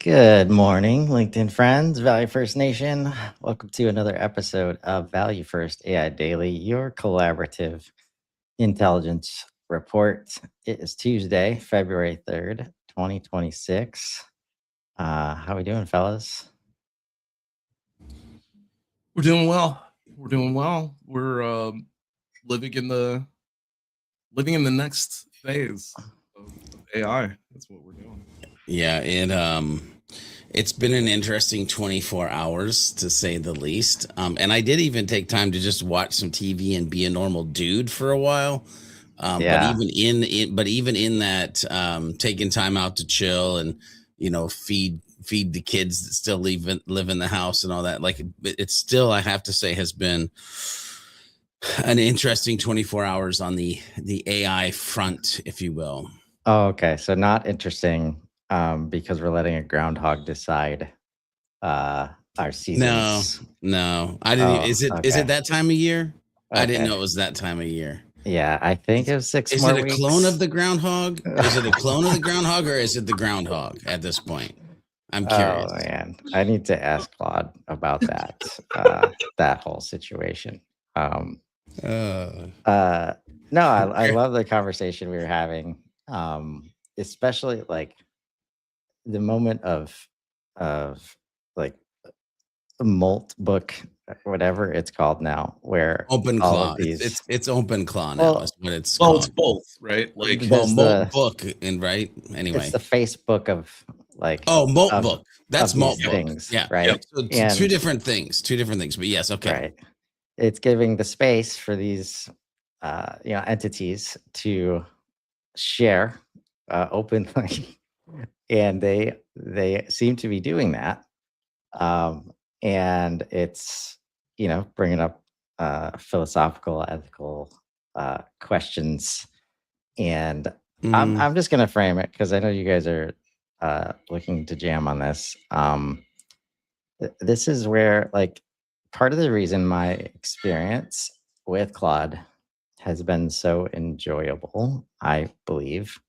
Good morning, LinkedIn friends, Value First Nation. Welcome to another episode of Value First AI Daily, your collaborative intelligence report. It is Tuesday, February 3rd, 2026. How we doing, fellas? We're doing well. We're doing well. We're living in the next phase of AI. That's what we're doing. Yeah, it's been an interesting 24 hours to say the least. And I did even take time to just watch some TV and be a normal dude for a while. But Yeah. even in that, taking time out to chill and feed the kids that still live in the house and all that. Like it's still, I have to say, has been an interesting 24 hours on the AI front, if you will. Oh, okay. So not interesting because we're letting a groundhog decide our seasons. No, I didn't. Oh, Is it okay. that time of year? I didn't Okay. know it was that time of year. Yeah, I think it was six Is more it a weeks. clone of the groundhog? Is it a clone of the groundhog, or is it the groundhog at this point? I'm curious. Oh man, I need to ask Claude about that that whole situation. No, I love the conversation we were having, especially like the moment of like Molt book, whatever it's called now, where Open all claw. of these It's open claw now. Well, is what it's Well, called. it's both, right? Like, There's Well, Molt the book and right anyway. it's the Facebook of like Molt of, book. That's of Molt these book. things, Yeah. right? Yep. So And two different things. But yes, okay. right. It's giving the space for these entities to share openly and they seem to be doing that, and it's bringing up philosophical, ethical questions, and I'm just going to frame it because I know you guys are looking to jam on this. This is where, like, part of the reason my experience with Claude has been so enjoyable, I believe,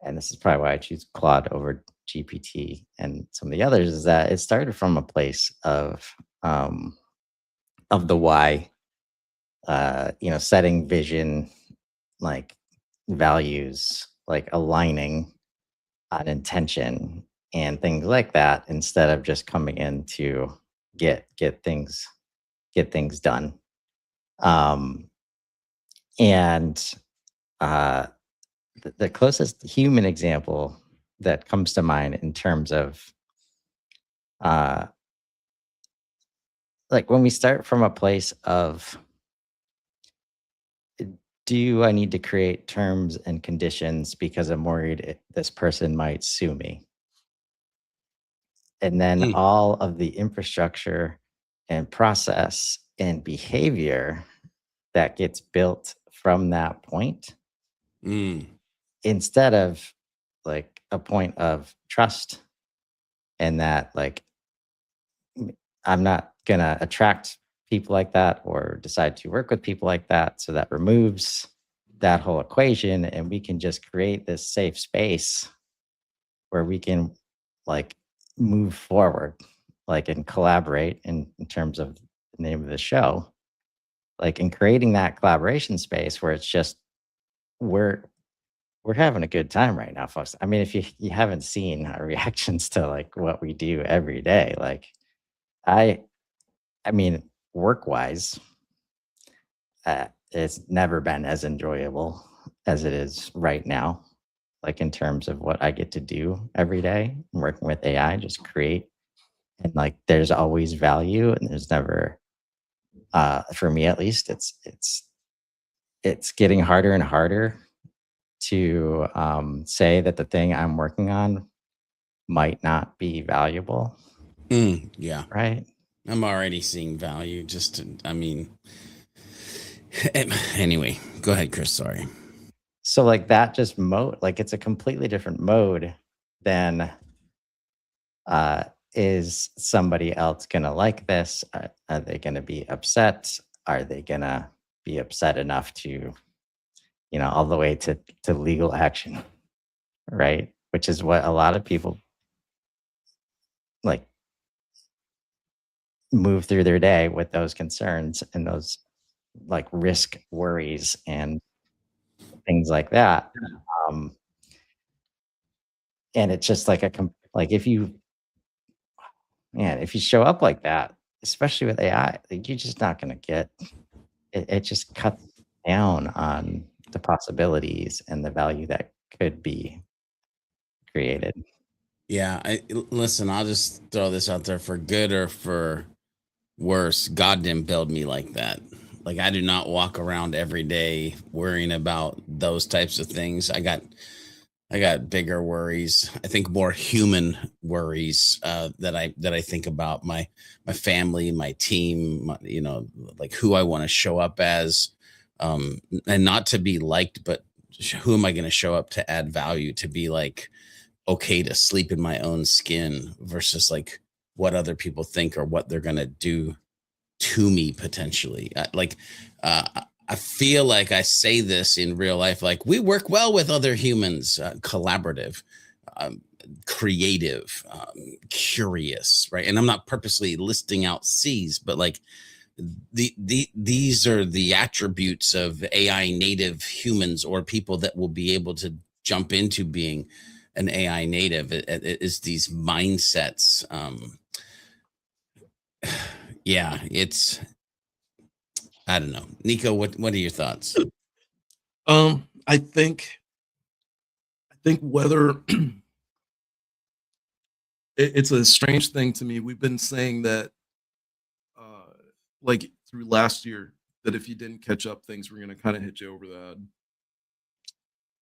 and this is probably why I choose Claude over GPT and some of the others, is that it started from a place of the why, setting vision, like values, like aligning on intention and things like that, instead of just coming in to get things done. And the closest human example that comes to mind in terms of like when we start from a place of, do I need to create terms and conditions because I'm worried this person might sue me? And then all of the infrastructure and process and behavior that gets built from that point, instead of like a point of trust, and that like I'm not gonna attract people like that or decide to work with people like that. So that removes that whole equation, and we can just create this safe space where we can like move forward, like, and collaborate in terms of the name of the show, like in creating that collaboration space where it's just we're having a good time right now, folks. I mean, if you haven't seen our reactions to like what we do every day, like I mean, work wise, it's never been as enjoyable as it is right now. Like in terms of what I get to do every day, working with AI, just create, and like there's always value, and there's never, for me at least, it's getting harder and harder to say that the thing I'm working on might not be valuable. Yeah. Right. I'm already seeing value. Anyway, go ahead, Chris. Sorry. So like that just mode, like it's a completely different mode than is somebody else gonna like this? Are they gonna be upset? Are they gonna be upset enough to, all the way to legal action, right? Which is what a lot of people move through their day with those concerns and those like risk worries and things like that. Um, and it's just like like if you, man, if you show up like that, especially with AI, like you're just not going to get it. It just cuts down on the possibilities and the value that could be created. Yeah, listen, I'll just throw this out there for good or for worse. God didn't build me like that. Like I do not walk around every day worrying about those types of things. I got bigger worries. I think more human worries that I think about my family, my team, like who I want to show up as, and not to be liked, but who am I going to show up to add value, to be like okay to sleep in my own skin versus like what other people think or what they're going to do to me potentially. I feel like I say this in real life, like we work well with other humans, collaborative, um, creative, curious, right? And I'm not purposely listing out C's, but like these are the attributes of AI native humans or people that will be able to jump into being an AI native. It is these mindsets. Yeah, it's, I don't know. Nico, what are your thoughts? I think whether it's a strange thing to me. We've been saying that, like through last year, that if you didn't catch up, things were going to kind of hit you over the head,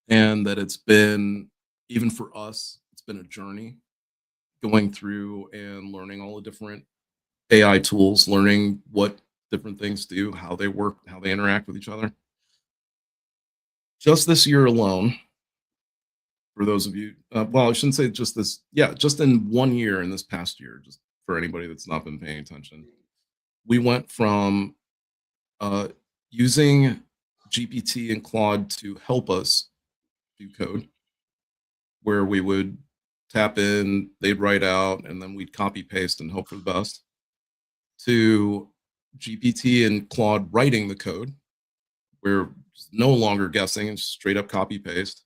and that it's been, even for us, it's been a journey going through and learning all the different AI tools, learning what different things do, how they work, how they interact with each other. Just this year alone, for those of you, well, I shouldn't say just this, yeah, just in 1 year, in this past year, just for anybody that's not been paying attention, we went from uh, using GPT and Claude to help us do code, where we would tap in, they'd write out, and then we'd copy paste and hope for the best, to GPT and Claude writing the code, where it's no longer guessing and straight up copy paste,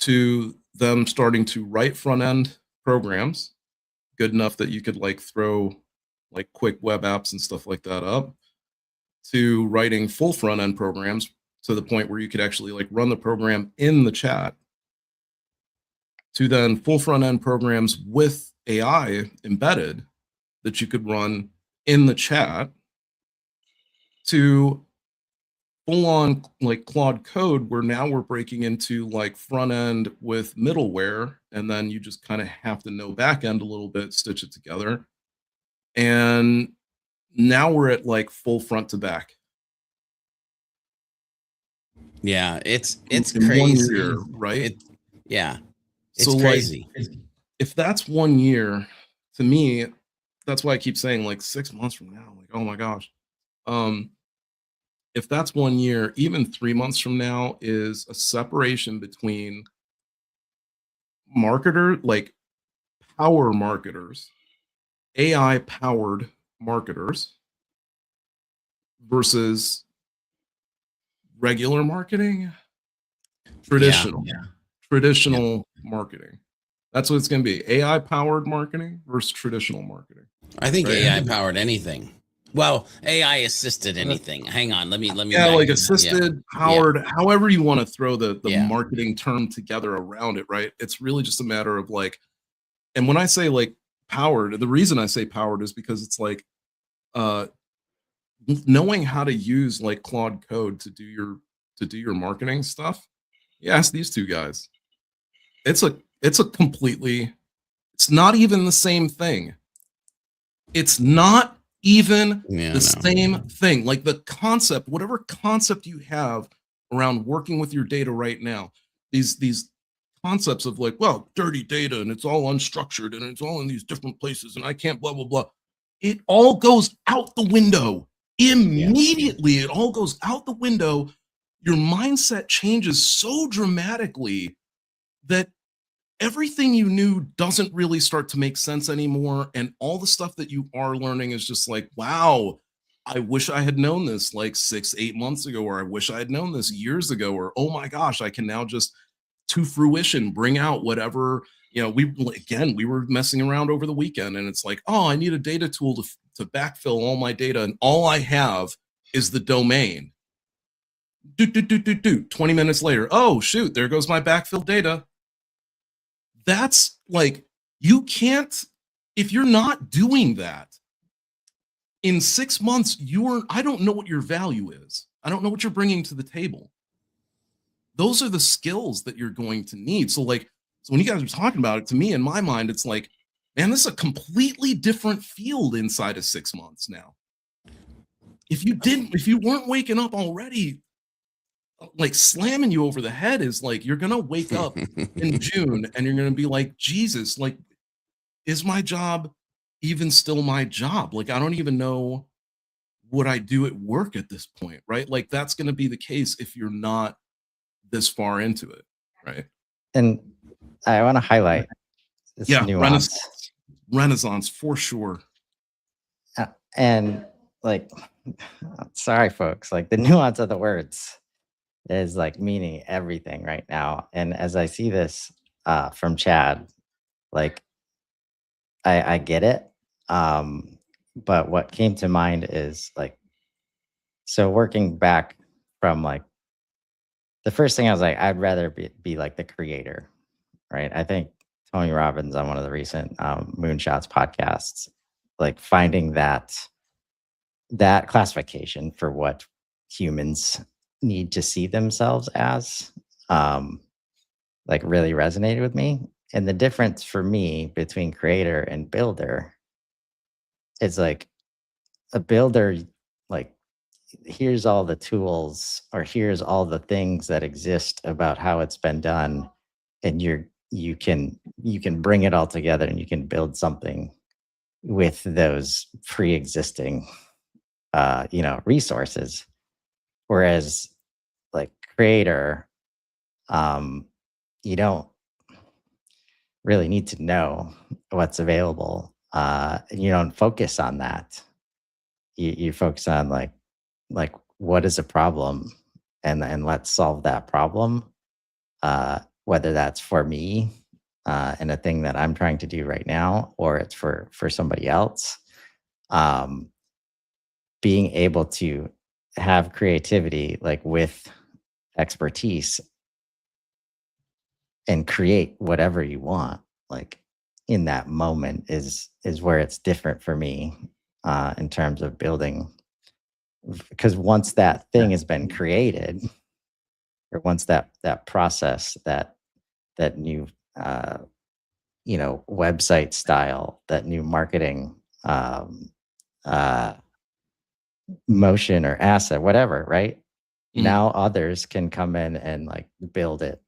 to them starting to write front end programs good enough that you could like throw like quick web apps and stuff like that up, to writing full front end programs to the point where you could actually like run the program in the chat, to then full front end programs with AI embedded that you could run in the chat, to full on like Claude code, where now we're breaking into like front end with middleware, and then you just kind of have to know back end a little bit, stitch it together. And now we're at like full front to back. Yeah, it's in crazy. 1 year, right? Yeah, it's So crazy. like, if that's 1 year, to me, that's why I keep saying like 6 months from now, like, oh my gosh. If that's 1 year, even 3 months from now is a separation between like power marketers, AI powered marketers, versus regular marketing, traditional, traditional marketing. That's what it's going to be. AI powered marketing versus traditional marketing. I think Right. AI powered anything. Well, AI assisted anything. Hang on, let me. Yeah, back like up. assisted, powered, however you want to throw the Yeah. marketing term together around it, right? It's really just a matter of like, and when I say like powered, the reason I say powered is because it's like knowing how to use like Claude code to do your marketing stuff. You ask these two guys. It's a completely, it's not even the same thing. It's not even the same thing. Like the concept, whatever concept you have around working with your data right now, these concepts of like, well, dirty data and it's all unstructured and it's all in these different places and I can't blah blah blah. It all goes out the window immediately. It all goes out the window. Your mindset changes so dramatically that everything you knew doesn't really start to make sense anymore. And all the stuff that you are learning is just like, wow, I wish I had known this like 6, 8 months ago, or I wish I had known this years ago, or oh my gosh, I can now just to fruition bring out whatever, we were messing around over the weekend and it's like, oh, I need a data tool to backfill all my data, and all I have is the domain. 20 minutes later, oh shoot, there goes my backfill data. That's like, you can't, if you're not doing that in 6 months, I don't know what your value is. I don't know what you're bringing to the table. Those are the skills that you're going to need. So when you guys are talking about it, to me, in my mind, it's like, man, this is a completely different field inside of 6 months now. If you weren't waking up already, like slamming you over the head is like, you're going to wake up in June and you're going to be like, Jesus, like, is my job even still my job? Like, I don't even know what I do at work at this point, right? Like, that's going to be the case if you're not this far into it, right? And I want to highlight this nuance. Renaissance for sure. And like, sorry, folks, like the nuance of the words is like meaning everything right now. And as I see this from Chad, like I get it. But what came to mind is like, so working back from like, the first thing I was like, I'd rather be like the creator, right? I think Tony Robbins on one of the recent Moonshots podcasts, like finding that classification for what humans need to see themselves as, like really resonated with me. And the difference for me between creator and builder is like a builder, like, here's all the tools, or here's all the things that exist about how it's been done, and you can bring it all together and you can build something with those pre-existing resources. Whereas like creator, you don't really need to know what's available, and you don't focus on that. You focus on like what is a problem, and let's solve that problem, whether that's for me and a thing that I'm trying to do right now, or it's for somebody else. Being able to have creativity like with expertise and create whatever you want like in that moment is where it's different for me in terms of building. Because once that thing has been created, or once that process, that new website style, that new marketing motion or asset, whatever, right? Mm-hmm. Now others can come in and like build it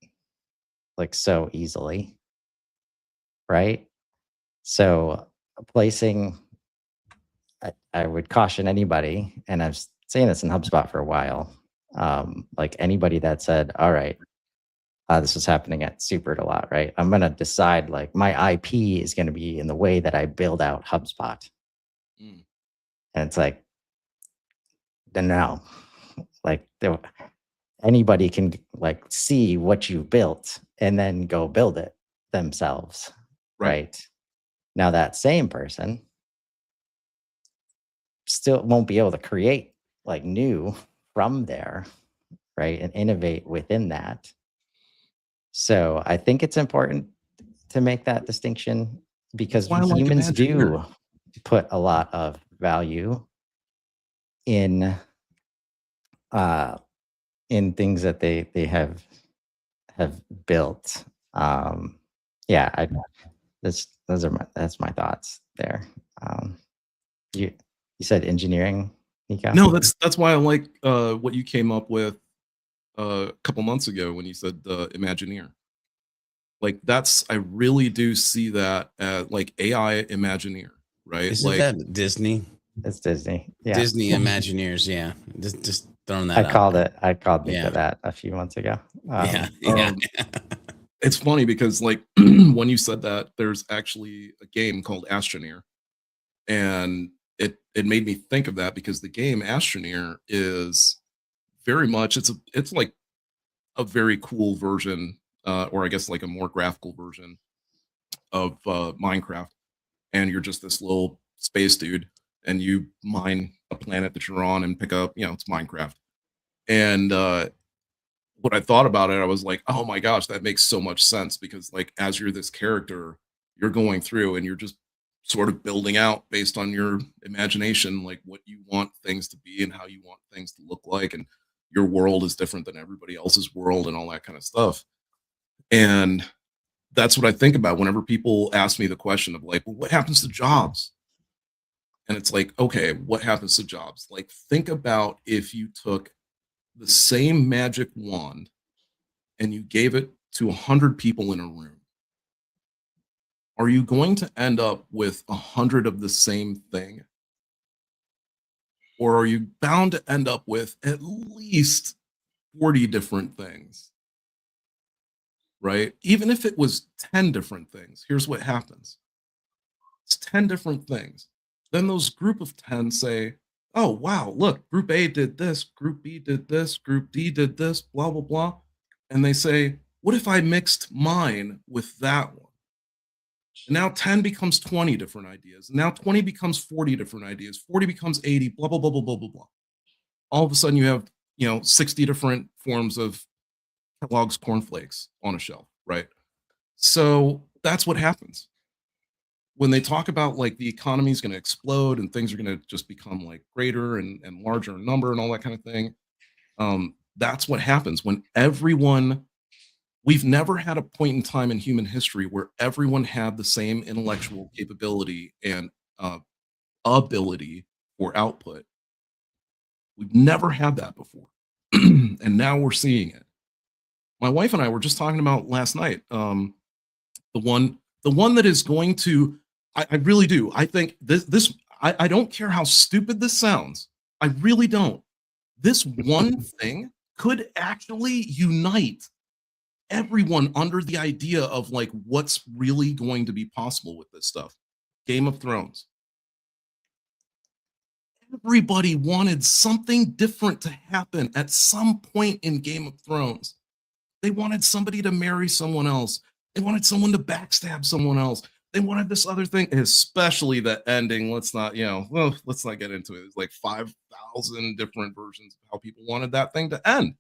like so easily, right? So placing, I would caution anybody, and I've saying this in HubSpot for a while, like anybody that said, all right, this is happening at Supert a lot, right? I'm going to decide like my IP is going to be in the way that I build out HubSpot. And it's like, no, like anybody can like see what you built and then go build it themselves, right? Now that same person still won't be able to create like new from there, right? And innovate within that. So I think it's important to make that distinction, because humans do put a lot of value in things that they have built. That's my thoughts there. You said engineering, Nico? No, that's why I like what you came up with a couple months ago when you said Imagineer. Like I really do see that as like AI Imagineer, right? Isn't like that Disney? It's Disney. Yeah. Disney Imagineers. Yeah. Just throwing that I called Nico that a few months ago. Yeah. It's funny because like when you said that, there's actually a game called Astroneer, and it made me think of that because the game Astroneer is very much it's like a very cool version, or I guess like a more graphical version of Minecraft, and you're just this little space dude, and you mine a planet that you're on and pick up, it's Minecraft. And what I thought about it, I was like, oh my gosh, that makes so much sense because like as you're this character, you're going through and you're just sort of building out based on your imagination, like what you want things to be and how you want things to look like. And your world is different than everybody else's world and all that kind of stuff. And that's what I think about whenever people ask me the question of like, well, what happens to jobs? And it's like, okay, what happens to jobs? Like, think about if you took the same magic wand and you gave it to 100 people in a room. Are you going to end up with 100 of the same thing? Or are you bound to end up with at least 40 different things? Right? Even if it was 10 different things, here's what happens. It's 10 different things. Then those group of 10 say, oh, wow, look, group A did this, group B did this, group D did this, blah, blah, blah. And they say, what if I mixed mine with that one? And now 10 becomes 20 different ideas. Now 20 becomes 40 different ideas. 40 becomes 80, blah, blah, blah, blah, blah, blah, blah. All of a sudden you have, 60 different forms of Kellogg's cornflakes on a shelf, right? So that's what happens. When they talk about like the economy is going to explode and things are going to just become like greater and larger in number and all that kind of thing, that's what happens when we've never had a point in time in human history where everyone had the same intellectual capability and ability for output. We've never had that before. And now we're seeing it. My wife and I were just talking about last night, the one that is going to, I really do. I think I don't care how stupid this sounds. I really don't. This one thing could actually unite everyone under the idea of like what's really going to be possible with this stuff. Game of Thrones. Everybody wanted something different to happen at some point in Game of Thrones. They wanted somebody to marry someone else. They wanted someone to backstab someone else. They wanted this other thing, especially the ending. Let's not get into it. It's like 5,000 different versions of how people wanted that thing to end.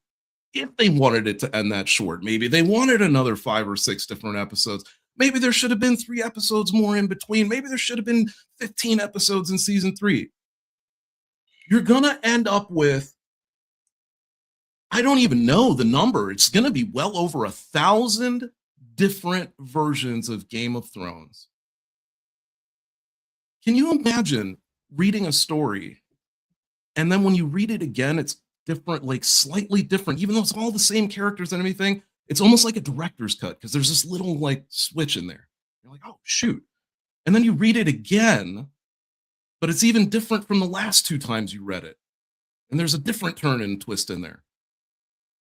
If they wanted it to end that short, maybe they wanted another 5 or 6 different episodes. Maybe there should have been 3 episodes more in between. Maybe there should have been 15 episodes in season 3. You're going to end up with, I don't even know the number. It's going to be well over 1,000 different versions of Game of Thrones. Can you imagine reading a story and then when you read it again, it's different, like slightly different, even though it's all the same characters and everything? It's almost like a director's cut because there's this little like switch in there. You're like, oh, shoot. And then you read it again, but it's even different from the last 2 times you read it. And there's a different turn and twist in there.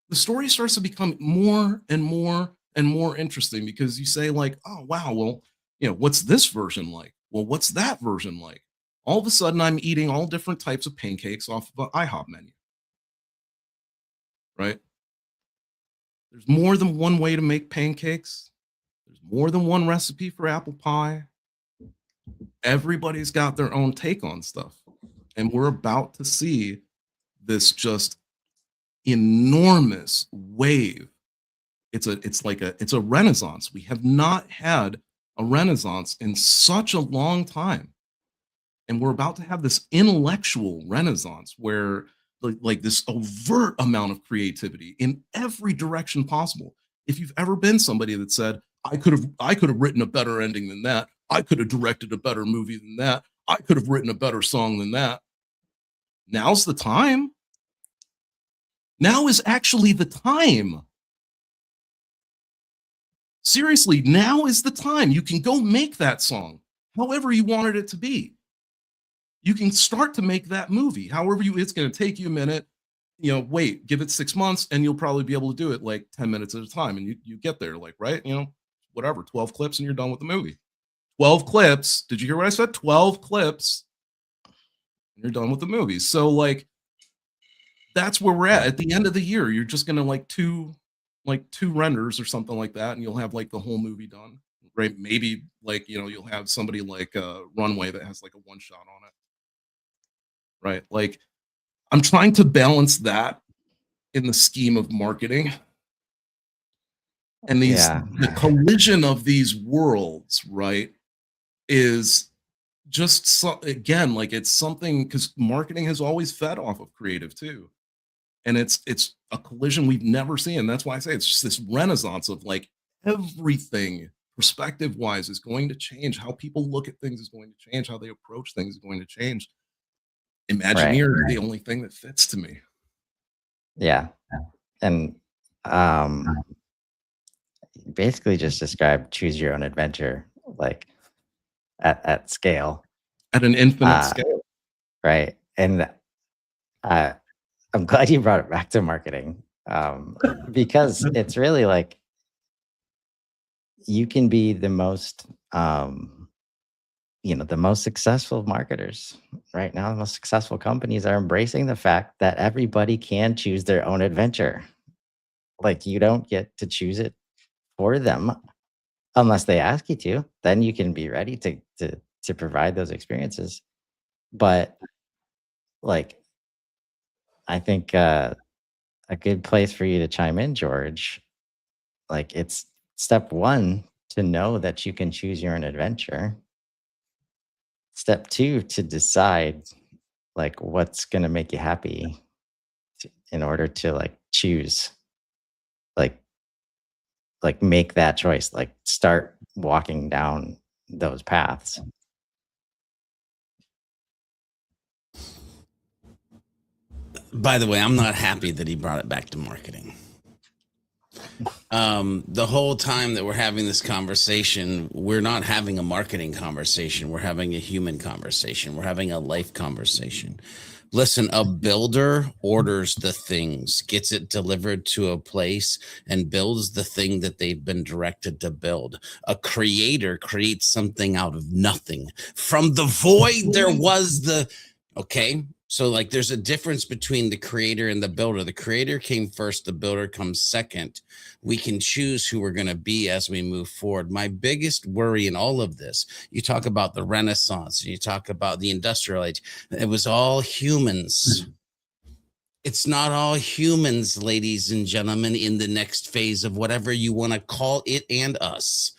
The story starts to become more and more and more interesting because you say like, oh, wow, well, what's this version like? Well, what's that version like? All of a sudden I'm eating all different types of pancakes off of an IHOP menu, right? There's more than one way to make pancakes. There's more than one recipe for apple pie. Everybody's got their own take on stuff. And we're about to see this just enormous wave. It's a renaissance. We have not had a renaissance in such a long time. And we're about to have this intellectual renaissance where like this overt amount of creativity in every direction possible. If you've ever been somebody that said, I could have written a better ending than that. I could have directed a better movie than that. I could have written a better song than that. Now's the time. Now is actually the time. Seriously, now is the time. You can go make that song however you wanted it to be. You can start to make that movie however it's going to take you a minute. wait, give it 6 months and you'll probably be able to do it like 10 minutes at a time. And you get there, like, right? Whatever, 12 clips and you're done with the movie. 12 clips. Did you hear what I said? 12 clips and you're done with the movie. So like that's where we're at the end of the year. You're just gonna like two renders or something like that, and you'll have like the whole movie done. Right? Maybe like you'll have somebody like Runway that has like a one shot on it. Right? Like I'm trying to balance that in the scheme of marketing. And the collision of these worlds, right, is just again, like it's something because marketing has always fed off of creative too. And it's a collision we've never seen. That's why I say it's just this renaissance of like everything perspective wise is going to change. How people look at things is going to change. How they approach things is going to change. Imagineer is the only thing that fits to me. Yeah. And basically just describe choose your own adventure, like at scale. At an infinite scale. Right. And I'm glad you brought it back to marketing, because it's really like you can be the most, the most successful marketers right now. The most successful companies are embracing the fact that everybody can choose their own adventure. Like you don't get to choose it for them unless they ask you to. Then you can be ready to provide those experiences. But like, I think a good place for you to chime in, George, like it's step one to know that you can choose your own adventure. Step two to decide like what's going to make you happy in order to like choose, like make that choice, like start walking down those paths. By the way, I'm not happy that he brought it back to marketing. The whole time that we're having this conversation, we're not having a marketing conversation. We're having a human conversation. We're having a life conversation. Listen, a builder orders the things, gets it delivered to a place, and builds the thing that they've been directed to build. A creator creates something out of nothing. From the void, there was okay? So like there's a difference between the creator and the builder. The creator came first, the builder comes second. We can choose who we're going to be as we move forward. My biggest worry in all of this, you talk about the Renaissance, you talk about the industrial age. It was all humans. It's not all humans, ladies and gentlemen, in the next phase of whatever you want to call it and us.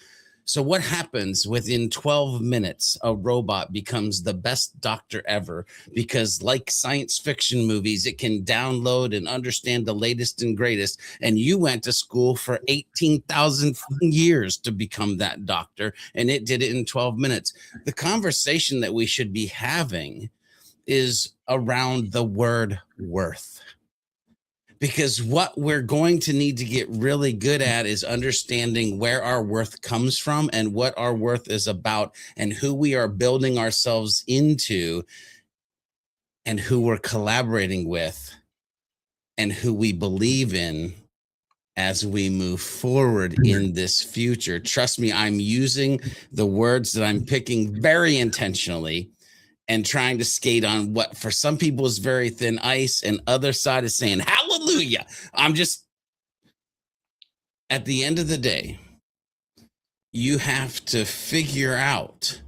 So what happens within 12 minutes, a robot becomes the best doctor ever because like science fiction movies, it can download and understand the latest and greatest. And you went to school for 18,000 years to become that doctor, and it did it in 12 minutes. The conversation that we should be having is around the word worth. Because what we're going to need to get really good at is understanding where our worth comes from and what our worth is about and who we are building ourselves into and who we're collaborating with and who we believe in as we move forward in this future. Trust me, I'm using the words that I'm picking very intentionally and trying to skate on what for some people is very thin ice and other side is saying, hallelujah. I'm just, at the end of the day, you have to figure out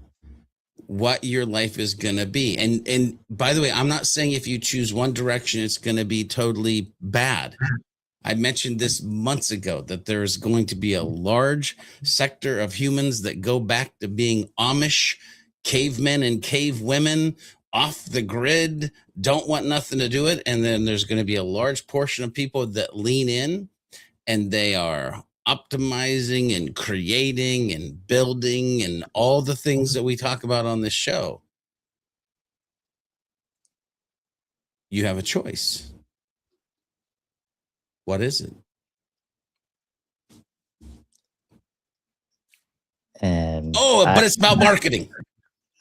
what your life is going to be. And by the way, I'm not saying if you choose one direction, it's going to be totally bad. I mentioned this months ago that there's going to be a large sector of humans that go back to being Amish cavemen and cave women, off the grid, don't want nothing to do it. And then there's going to be a large portion of people that lean in and they are optimizing and creating and building and all the things that we talk about on this show. You have a choice. What is it? And but it's about marketing.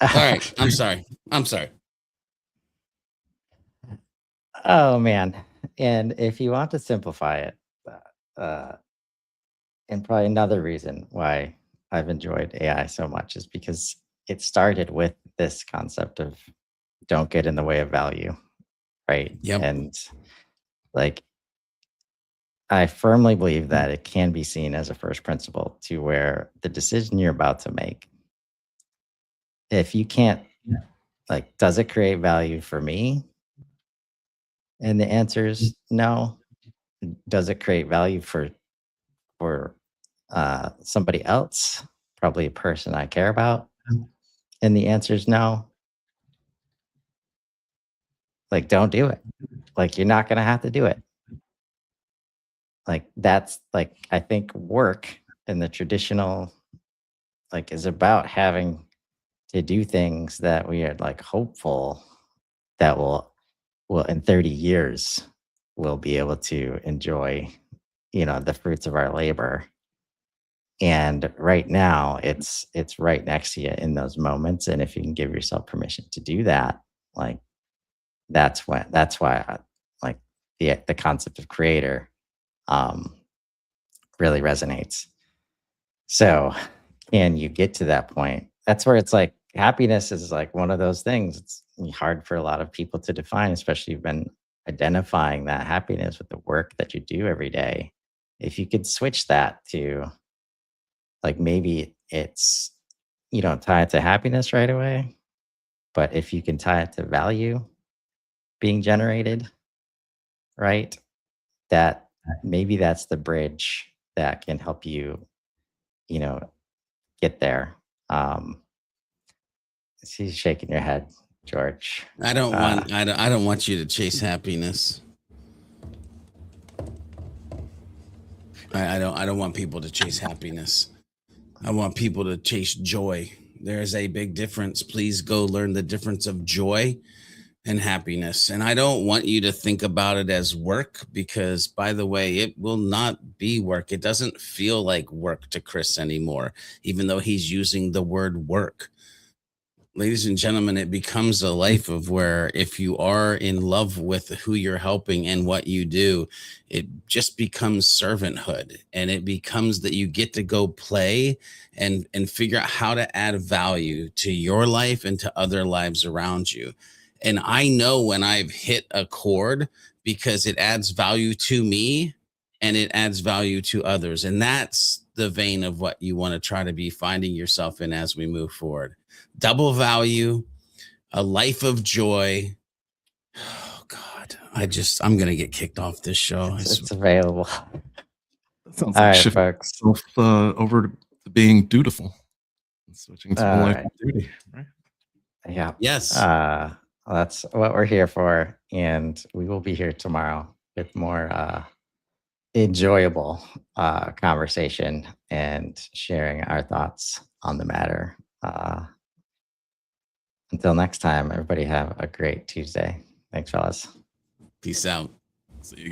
All right. I'm sorry. Oh man. And if you want to simplify it, uh, and probably another reason why I've enjoyed AI so much is because it started with this concept of don't get in the way of value, right? Yep. And like, I firmly believe that it can be seen as a first principle to where the decision you're about to make, if you can't, like, does it create value for me? And the answer is no. Does it create value for somebody else? Probably a person I care about. And the answer is no. Like, don't do it. Like, you're not gonna have to do it. Like, that's like, I think work in the traditional, like, is about having to do things that we are like hopeful that will in 30 years we'll be able to enjoy, the fruits of our labor. And right now it's right next to you in those moments. And if you can give yourself permission to do that, like that's why like the concept of creator um really resonates. So, can you get to that point? That's where it's like happiness is like one of those things. It's hard for a lot of people to define, especially if you've been identifying that happiness with the work that you do every day. If you could switch that to like maybe it's you don't tie it to happiness right away, but if you can tie it to value being generated, right? That maybe that's the bridge that can help you, you know, get there. Um, She's shaking your head, George. I don't Uh, want I don't want you to chase happiness. I don't want people to chase happiness. I want people to chase joy. There is a big difference. Please go learn the difference of joy and happiness. And I don't want you to think about it as work because, by the way, it will not be work. It doesn't feel like work to Chris anymore, even though he's using the word work. Ladies and gentlemen, it becomes a life of where if you are in love with who you're helping and what you do, it just becomes servanthood, and it becomes that you get to go play and figure out how to add value to your life and to other lives around you. And I know when I've hit a chord because it adds value to me and it adds value to others. And that's the vein of what you want to try to be finding yourself in as we move forward. Double value, a life of joy. Oh God, I'm gonna get kicked off this show. it's available. That sounds All like right, shifting folks. yourself over to being dutiful and switching to a All life right. of duty, right? Yeah. Yes. That's what we're here for. And we will be here tomorrow with more enjoyable conversation and sharing our thoughts on the matter. Until next time, everybody have a great Tuesday. Thanks, fellas. Peace out. So you